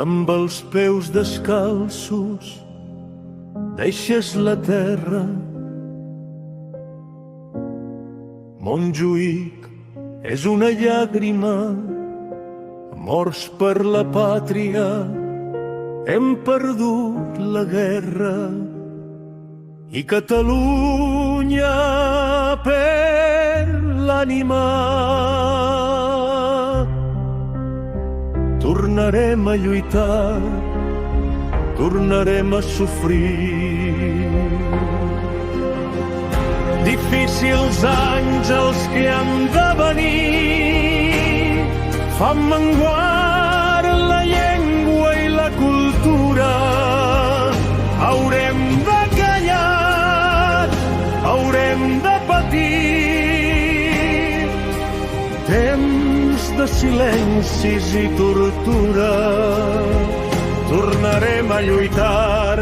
amb els peus descalços deixes la terra. Montjuïc és una llàgrima, morts per la pàtria, hem perdut la guerra. I Catalunya perd l'ànima. Tornarem a lluitar, tornarem a sofrir. Difícils anys els que han de venir fan menguar la llengua i la cultura. Haurem de callar, haurem de patir temps de silencis i tortura. Tornarem a lluitar,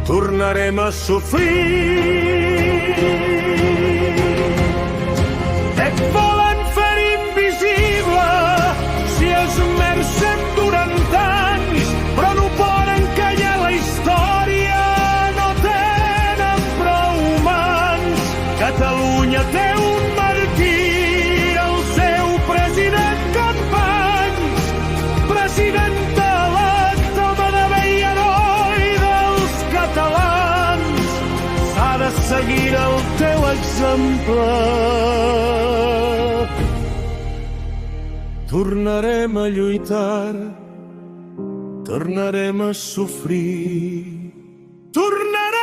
tornarem a sofrir. Et volen fer invisible si esmercem durant anys, però no poden callar la història, no tenen prou mans. Catalunya té un martir, el seu president Companys, president electe, home de bé i heroi dels catalans. S'ha de seguir el teu exemple. Tornarem a lluitar, tornarem a sofrir. Tornarem